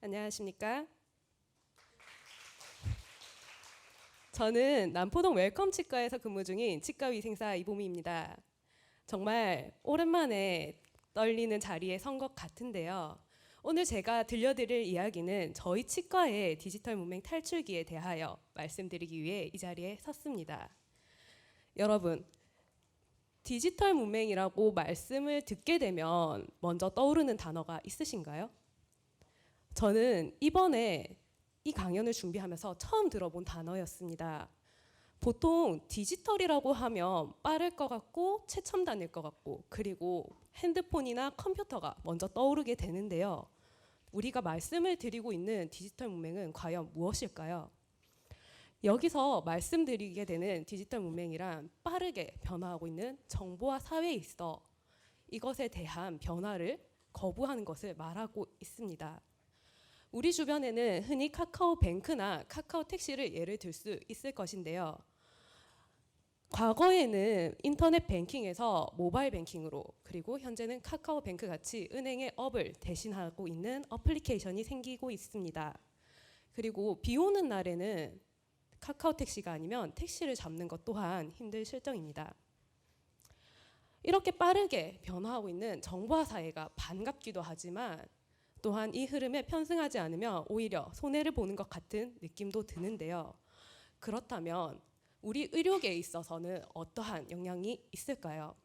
안녕하십니까? 저는 남포동 웰컴 치과에서 근무 중인 치과위생사 이보미입니다. 정말 오랜만에 떨리는 자리에 선 것 같은데요. 오늘 제가 들려드릴 이야기는 저희 치과의 디지털 문맹 탈출기에 대하여 말씀드리기 위해 이 자리에 섰습니다. 여러분, 디지털 문맹이라고 말씀을 듣게 되면 먼저 떠오르는 단어가 있으신가요? 저는 이번에 이 강연을 준비하면서 처음 들어본 단어였습니다. 보통 디지털이라고 하면 빠를 것 같고 최첨단일 것 같고 그리고 핸드폰이나 컴퓨터가 먼저 떠오르게 되는데요. 우리가 말씀을 드리고 있는 디지털 문맹은 과연 무엇일까요? 여기서 말씀드리게 되는 디지털 문맹이란 빠르게 변화하고 있는 정보화 사회에 있어 이것에 대한 변화를 거부하는 것을 말하고 있습니다. 우리 주변에는 흔히 카카오뱅크나 카카오택시를 예를 들 수 있을 것인데요. 과거에는 인터넷 뱅킹에서 모바일 뱅킹으로 그리고 현재는 카카오뱅크 같이 은행의 업을 대신하고 있는 어플리케이션이 생기고 있습니다. 그리고 비 오는 날에는 카카오택시가 아니면 택시를 잡는 것 또한 힘들 실정입니다. 이렇게 빠르게 변화하고 있는 정보화 사회가 반갑기도 하지만 또한 이 흐름에 편승하지 않으면 오히려 손해를 보는 것 같은 느낌도 드는데요. 그렇다면 우리 의료계에 있어서는 어떠한 영향이 있을까요?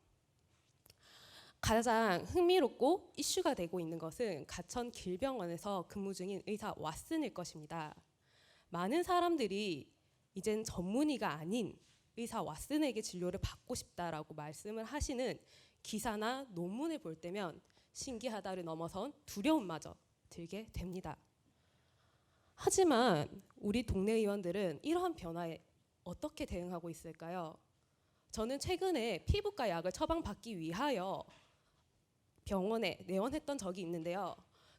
가장 흥미롭고 이슈가 되고 있는 것은 가천길병원에서 근무 중인 의사 왓슨일 것입니다. 많은 사람들이 이젠 전문의가 아닌 의사 왓슨에게 진료를 받고 싶다라고 말씀을 하시는 기사나 논문을 볼 때면 신기하다를 넘어선 두려움마저 들게 됩니다. 하지만 우리 동네 의원들은 이러한 변화에 어떻게 대응하고 있을까요? 저는 최근에 피부과 약을 처방받기 위하여 병원에 내원했던 적이 있는데요.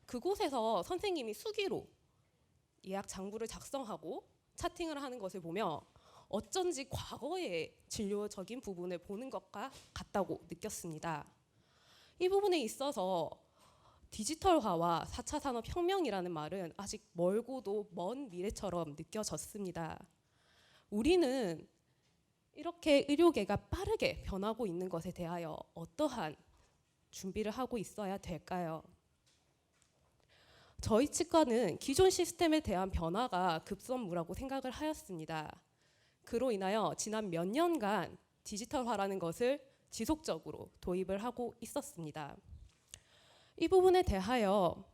그곳에서 선생님이 수기로 예약 장부를 작성하고 차팅을 하는 것을 보며 어쩐지 과거의 진료적인 부분을 보는 것과 같다고 느꼈습니다. 이 부분에 있어서 디지털화와 4차 산업혁명이라는 말은 아직 멀고도 먼 미래처럼 느껴졌습니다. 우리는 이렇게 의료계가 빠르게 변하고 있는 것에 대하여 어떠한 준비를 하고 있어야 될까요? 저희 치과는 기존 시스템에 대한 변화가 급선무라고 생각을 하였습니다. 그로 인하여 지난 몇 년간 디지털화라는 것을 지속적으로 도입을 하고 있었습니다. 이 부분에 대하여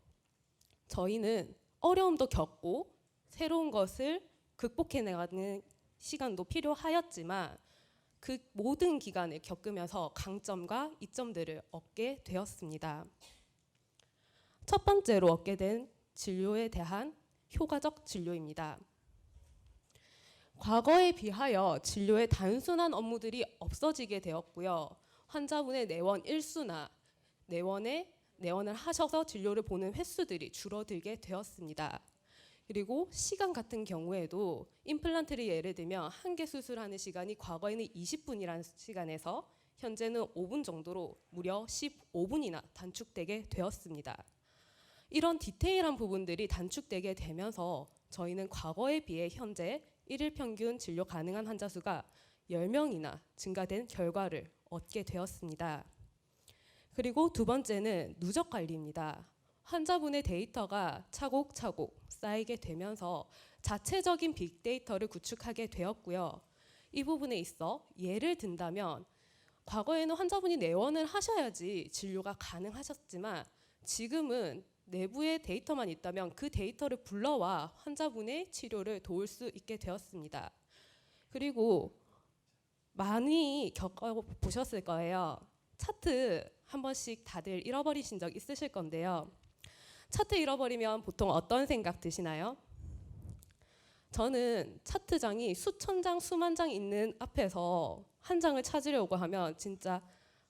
저희는 어려움도 겪고 새로운 것을 극복해 나가는 시간도 필요하였지만 그 모든 기간을 겪으면서 강점과 이점들을 얻게 되었습니다. 첫 번째로 얻게 된 진료에 대한 효과적 진료입니다. 과거에 비하여 진료의 단순한 업무들이 없어지게 되었고요. 환자분의 내원 일수나 내원을 하셔서 진료를 보는 횟수들이 줄어들게 되었습니다. 그리고 시간 같은 경우에도 임플란트를 예를 들면 한 개 수술하는 시간이 과거에는 20분이라는 시간에서 현재는 5분 정도로 무려 15분이나 단축되게 되었습니다. 이런 디테일한 부분들이 단축되게 되면서 저희는 과거에 비해 현재 일일 평균 진료 가능한 환자 수가 10명이나 증가된 결과를 얻게 되었습니다. 그리고 두 번째는 누적 관리입니다. 환자분의 데이터가 차곡차곡 쌓이게 되면서 자체적인 빅데이터를 구축하게 되었고요. 이 부분에 있어 예를 든다면 과거에는 환자분이 내원을 하셔야지 진료가 가능하셨지만 지금은 내부의 데이터만 있다면 그 데이터를 불러와 환자분의 치료를 도울 수 있게 되었습니다. 그리고 많이 겪어보셨을 거예요. 차트 한 번씩 다들 잃어버리신 적 있으실 건데요. 차트 잃어버리면 보통 어떤 생각 드시나요? 저는 차트장이 수천 장, 수만 장 있는 앞에서 한 장을 찾으려고 하면 진짜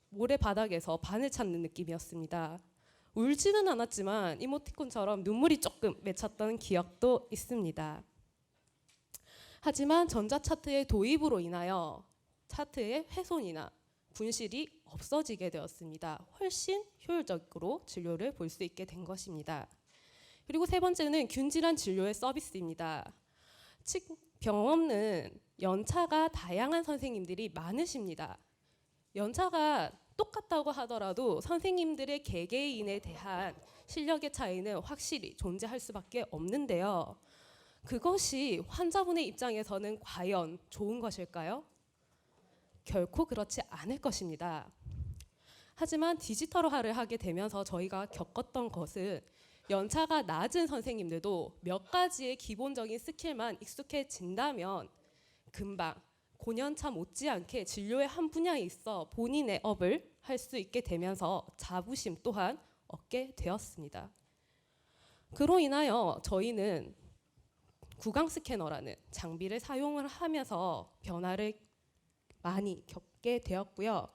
모래바닥에서 바늘 찾는 느낌이었습니다. 울지는 않았지만 이모티콘처럼 눈물이 조금 맺혔던 기억도 있습니다. 하지만 전자차트의 도입으로 인하여 차트의 훼손이나 분실이 없어지게 되었습니다. 훨씬 효율적으로 진료를 볼 수 있게 된 것입니다. 그리고 세 번째는 균질한 진료의 서비스입니다. 병원은 연차가 다양한 선생님들이 많으십니다. 연차가 똑같다고 하더라도 선생님들의 개개인에 대한 실력의 차이는 확실히 존재할 수밖에 없는데요. 그것이 환자분의 입장에서는 과연 좋은 것일까요? 결코 그렇지 않을 것입니다. 하지만 디지털화를 하게 되면서 저희가 겪었던 것은 연차가 낮은 선생님들도 몇 가지의 기본적인 스킬만 익숙해진다면 금방 고년차 못지않게 진료의 한 분야에 있어 본인의 업을 할 수 있게 되면서 자부심 또한 얻게 되었습니다. 그로 인하여 저희는 구강 스캐너라는 장비를 사용을 하면서 변화를 많이 겪게 되었고요.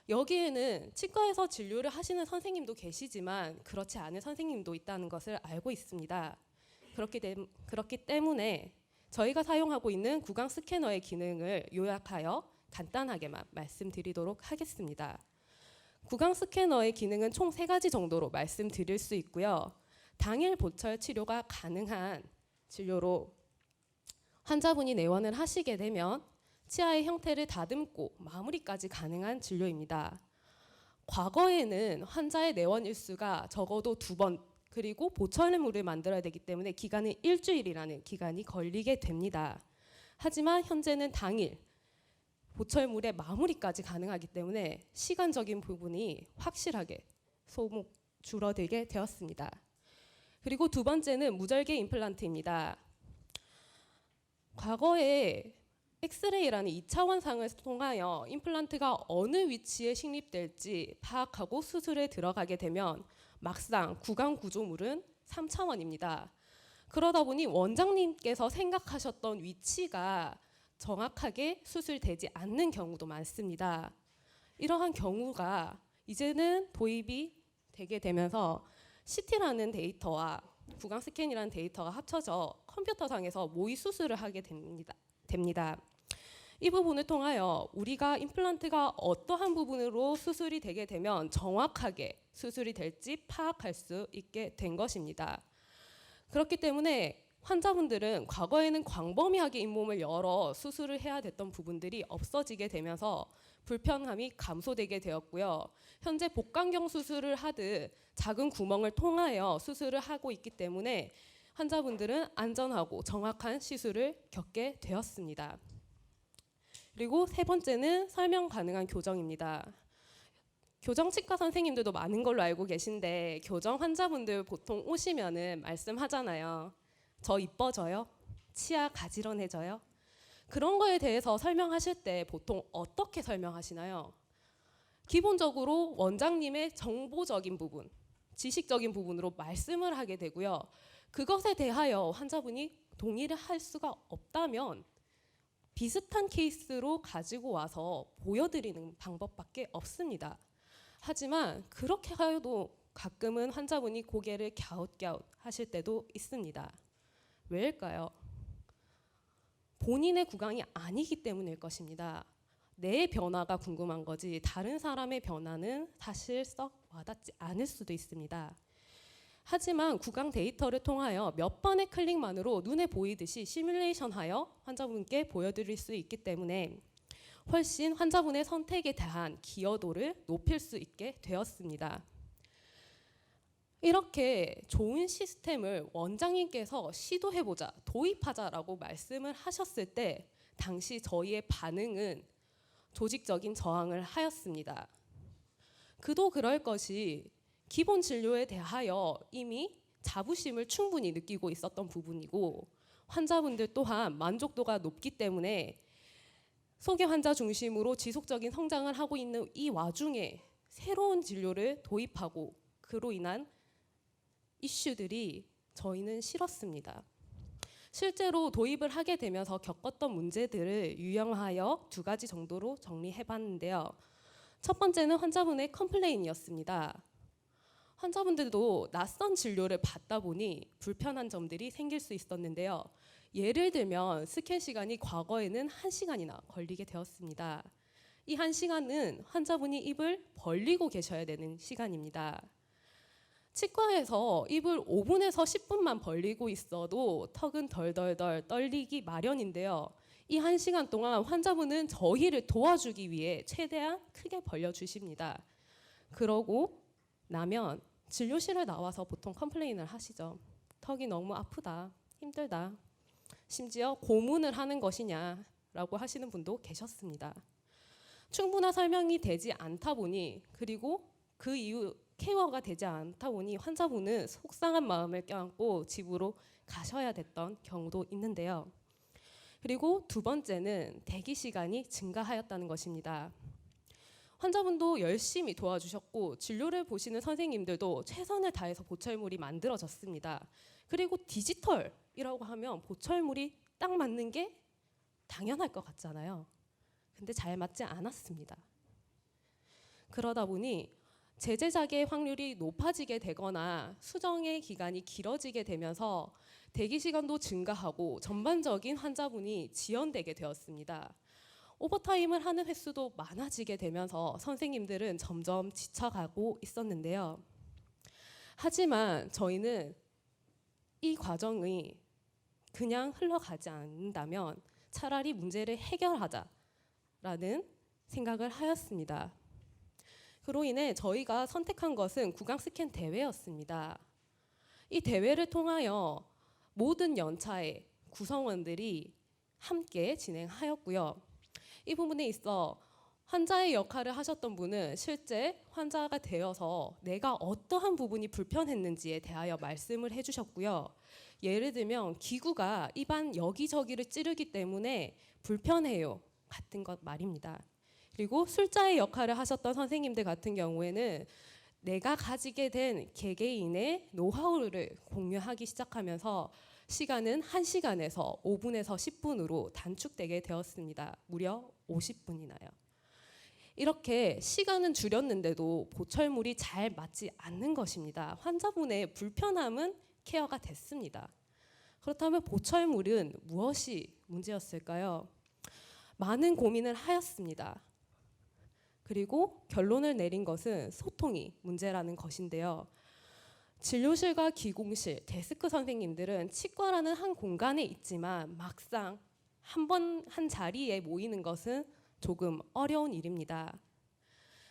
여기에는 치과에서 진료를 하시는 선생님도 계시지만 그렇지 않은 선생님도 있다는 것을 알고 있습니다. 그렇기 때문에 저희가 사용하고 있는 구강 스캐너의 기능을 요약하여 간단하게만 말씀드리도록 하겠습니다. 구강 스캐너의 기능은 총 3가지 정도로 말씀드릴 수 있고요. 당일 보철 치료가 가능한 진료로 환자분이 내원을 하시게 되면 치아의 형태를 다듬고 마무리까지 가능한 진료입니다. 과거에는 환자의 내원 일수가 적어도 2번 그리고 보철물을 만들어야 되기 때문에 기간은 일주일이라는 기간이 걸리게 됩니다. 하지만 현재는 당일 보철물의 마무리까지 가능하기 때문에 시간적인 부분이 확실하게 소목 줄어들게 되었습니다. 그리고 2번째는 무절개 임플란트입니다. 과거에 엑스레이라는 2차원상을 통하여 임플란트가 어느 위치에 식립될지 파악하고 수술에 들어가게 되면 막상 구강 구조물은 3차원입니다. 그러다 보니 원장님께서 생각하셨던 위치가 정확하게 수술되지 않는 경우도 많습니다. 이러한 경우가 이제는 도입이 되게 되면서 CT라는 데이터와 구강 스캔이라는 데이터가 합쳐져 컴퓨터상에서 모의 수술을 하게 됩니다. 이 부분을 통하여 우리가 임플란트가 어떠한 부분으로 수술이 되게 되면 정확하게 수술이 될지 파악할 수 있게 된 것입니다. 그렇기 때문에 환자분들은 과거에는 광범위하게 잇몸을 열어 수술을 해야 됐던 부분들이 없어지게 되면서 불편함이 감소되게 되었고요. 현재 복강경 수술을 하듯 작은 구멍을 통하여 수술을 하고 있기 때문에 환자분들은 안전하고 정확한 시술을 겪게 되었습니다. 그리고 3번째는 설명 가능한 교정입니다. 교정치과 선생님들도 많은 걸로 알고 계신데 교정 환자분들 보통 오시면은 말씀하잖아요. 저 이뻐져요? 치아 가지런해져요? 그런 거에 대해서 설명하실 때 보통 어떻게 설명하시나요? 기본적으로 원장님의 정보적인 부분, 지식적인 부분으로 말씀을 하게 되고요. 그것에 대하여 환자분이 동의를 할 수가 없다면 비슷한 케이스로 가지고 와서 보여드리는 방법밖에 없습니다. 하지만 그렇게 하여도 가끔은 환자분이 고개를 갸웃갸웃 하실 때도 있습니다. 왜일까요? 본인의 구강이 아니기 때문일 것입니다. 내 변화가 궁금한 거지 다른 사람의 변화는 사실 썩 와닿지 않을 수도 있습니다. 하지만 구강 데이터를 통하여 몇 번의 클릭만으로 눈에 보이듯이 시뮬레이션하여 환자분께 보여드릴 수 있기 때문에 훨씬 환자분의 선택에 대한 기여도를 높일 수 있게 되었습니다. 이렇게 좋은 시스템을 원장님께서 시도해보자, 도입하자라고 말씀을 하셨을 때 당시 저희의 반응은 조직적인 저항을 하였습니다. 그도 그럴 것이 기본 진료에 대하여 이미 자부심을 충분히 느끼고 있었던 부분이고 환자분들 또한 만족도가 높기 때문에 소개 환자 중심으로 지속적인 성장을 하고 있는 이 와중에 새로운 진료를 도입하고 그로 인한 이슈들이 저희는 싫었습니다. 실제로 도입을 하게 되면서 겪었던 문제들을 유형하여 2가지 정도로 정리해봤는데요. 첫 번째는 환자분의 컴플레인이었습니다. 환자분들도 낯선 진료를 받다 보니 불편한 점들이 생길 수 있었는데요. 예를 들면 스캔 시간이 과거에는 1시간이나 걸리게 되었습니다. 이 1시간은 환자분이 입을 벌리고 계셔야 되는 시간입니다. 치과에서 입을 5분에서 10분만 벌리고 있어도 턱은 덜덜덜 떨리기 마련인데요. 이 1시간 동안 환자분은 저희를 도와주기 위해 최대한 크게 벌려주십니다. 그러고 나면 진료실에 나와서 보통 컴플레인을 하시죠. 턱이 너무 아프다, 힘들다. 심지어 고문을 하는 것이냐라고 하시는 분도 계셨습니다. 충분한 설명이 되지 않다 보니, 그리고 그 이후 케어가 되지 않다 보니 환자분은 속상한 마음을 껴안고 집으로 가셔야 됐던 경우도 있는데요. 그리고 두 번째는 대기 시간이 증가하였다는 것입니다. 환자분도 열심히 도와주셨고 진료를 보시는 선생님들도 최선을 다해서 보철물이 만들어졌습니다. 그리고 디지털이라고 하면 보철물이 딱 맞는 게 당연할 것 같잖아요. 근데 잘 맞지 않았습니다. 그러다 보니 재제작의 확률이 높아지게 되거나 수정의 기간이 길어지게 되면서 대기 시간도 증가하고 전반적인 환자분이 지연되게 되었습니다. 오버타임을 하는 횟수도 많아지게 되면서 선생님들은 점점 지쳐가고 있었는데요. 하지만 저희는 이 과정이 그냥 흘러가지 않는다면 차라리 문제를 해결하자라는 생각을 하였습니다. 그로 인해 저희가 선택한 것은 구강 스캔 대회였습니다. 이 대회를 통하여 모든 연차의 구성원들이 함께 진행하였고요. 이 부분에 있어 환자의 역할을 하셨던 분은 실제 환자가 되어서 내가 어떠한 부분이 불편했는지에 대하여 말씀을 해주셨고요. 예를 들면 기구가 입안 여기저기를 찌르기 때문에 불편해요 같은 것 말입니다. 그리고 술자의 역할을 하셨던 선생님들 같은 경우에는 내가 가지게 된 개개인의 노하우를 공유하기 시작하면서 시간은 1시간에서 5분에서 10분으로 단축되게 되었습니다. 무려 50분이나요. 이렇게 시간은 줄였는데도 보철물이 잘 맞지 않는 것입니다. 환자분의 불편함은 케어가 됐습니다. 그렇다면 보철물은 무엇이 문제였을까요? 많은 고민을 하였습니다. 그리고 결론을 내린 것은 소통이 문제라는 것인데요. 진료실과 기공실, 데스크 선생님들은 치과라는 한 공간에 있지만 막상 한 자리에 모이는 것은 조금 어려운 일입니다.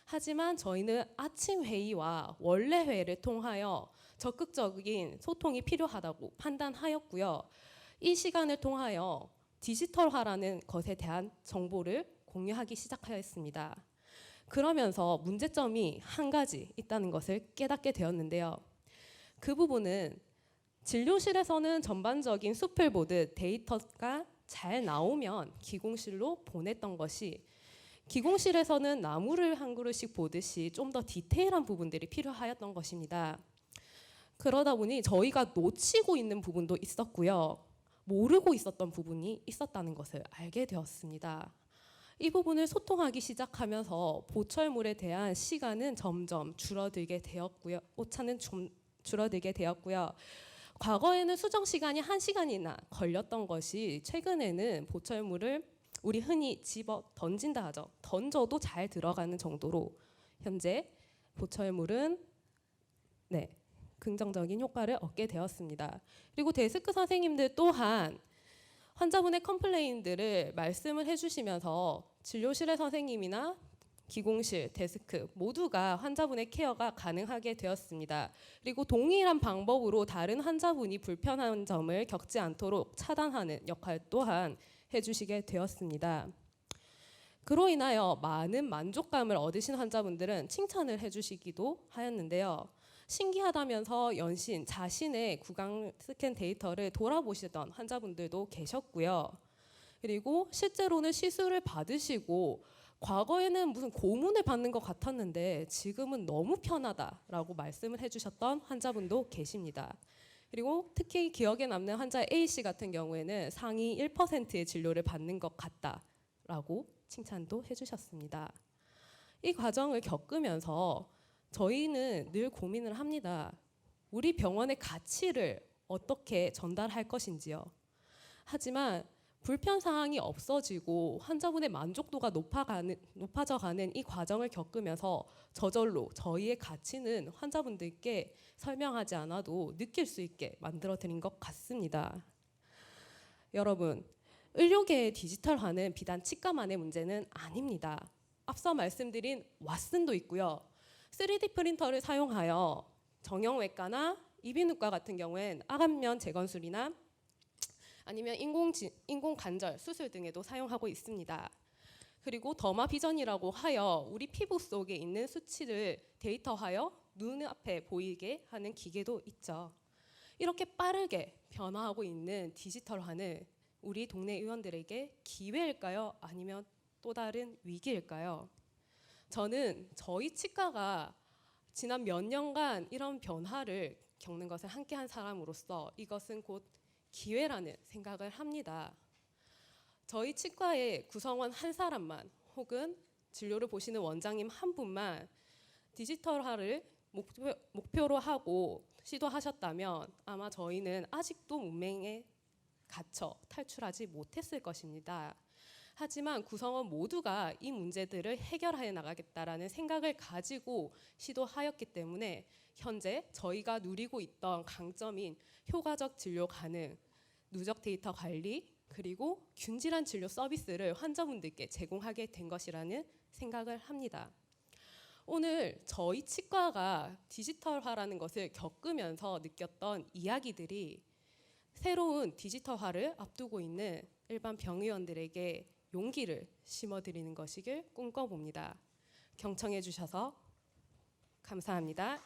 하지만 저희는 아침 회의와 원래 회의를 통하여 적극적인 소통이 필요하다고 판단하였고요. 이 시간을 통하여 디지털화라는 것에 대한 정보를 공유하기 시작하였습니다. 그러면서 문제점이 한 가지 있다는 것을 깨닫게 되었는데요. 그 부분은 진료실에서는 전반적인 숲을 보듯 데이터가 잘 나오면 기공실로 보냈던 것이 기공실에서는 나무를 한 그루씩 보듯이 좀 더 디테일한 부분들이 필요하였던 것입니다. 그러다 보니 저희가 놓치고 있는 부분도 있었고요. 모르고 있었던 부분이 있었다는 것을 알게 되었습니다. 이 부분을 소통하기 시작하면서 보철물에 대한 시간은 점점 줄어들게 되었고요. 오차는 좀 줄어들게 되었고요. 과거에는 수정 시간이 1시간이나 걸렸던 것이 최근에는 보철물을 우리 흔히 집어 던진다 하죠. 던져도 잘 들어가는 정도로 현재 보철물은 긍정적인 효과를 얻게 되었습니다. 그리고 데스크 선생님들 또한 환자분의 컴플레인들을 말씀을 해주시면서 진료실의 선생님이나 기공실, 데스크 모두가 환자분의 케어가 가능하게 되었습니다. 그리고 동일한 방법으로 다른 환자분이 불편한 점을 겪지 않도록 차단하는 역할 또한 해주시게 되었습니다. 그로 인하여 많은 만족감을 얻으신 환자분들은 칭찬을 해주시기도 하였는데요. 신기하다면서 연신 자신의 구강 스캔 데이터를 돌아보시던 환자분들도 계셨고요. 그리고 실제로는 시술을 받으시고 과거에는 무슨 고문을 받는 것 같았는데 지금은 너무 편하다라고 말씀을 해주셨던 환자분도 계십니다. 그리고 특히 기억에 남는 환자 A씨 같은 경우에는 상위 1%의 진료를 받는 것 같다라고 칭찬도 해주셨습니다. 이 과정을 겪으면서 저희는 늘 고민을 합니다. 우리 병원의 가치를 어떻게 전달할 것인지요. 하지만 불편 사항이 없어지고 환자분의 만족도가 높아져가는 이 과정을 겪으면서 저절로 저희의 가치는 환자분들께 설명하지 않아도 느낄 수 있게 만들어 드린 것 같습니다. 여러분, 의료계의 디지털화는 비단 치과만의 문제는 아닙니다. 앞서 말씀드린 왓슨도 있고요. 3D 프린터를 사용하여 정형외과나 이비인후과 같은 경우엔 악안면 재건술이나 아니면 인공 관절 수술 등에도 사용하고 있습니다. 그리고 더마 비전이라고 하여 우리 피부 속에 있는 수치를 데이터화하여 눈앞에 보이게 하는 기계도 있죠. 이렇게 빠르게 변화하고 있는 디지털화는 우리 동네 의원들에게 기회일까요? 아니면 또 다른 위기일까요? 저는 저희 치과가 지난 몇 년간 이런 변화를 겪는 것을 함께한 사람으로서 이것은 곧 기회라는 생각을 합니다. 저희 치과의 구성원 한 사람만 혹은 진료를 보시는 원장님 한 분만 디지털화를 목표로 하고 시도하셨다면 아마 저희는 아직도 문맹에 갇혀 탈출하지 못했을 것입니다. 하지만 구성원 모두가 이 문제들을 해결해 나가겠다라는 생각을 가지고 시도하였기 때문에 현재 저희가 누리고 있던 강점인 효과적 진료 가능, 누적 데이터 관리, 그리고 균질한 진료 서비스를 환자분들께 제공하게 된 것이라는 생각을 합니다. 오늘 저희 치과가 디지털화라는 것을 겪으면서 느꼈던 이야기들이 새로운 디지털화를 앞두고 있는 일반 병의원들에게 용기를 심어드리는 것이길 꿈꿔봅니다. 경청해 주셔서 감사합니다.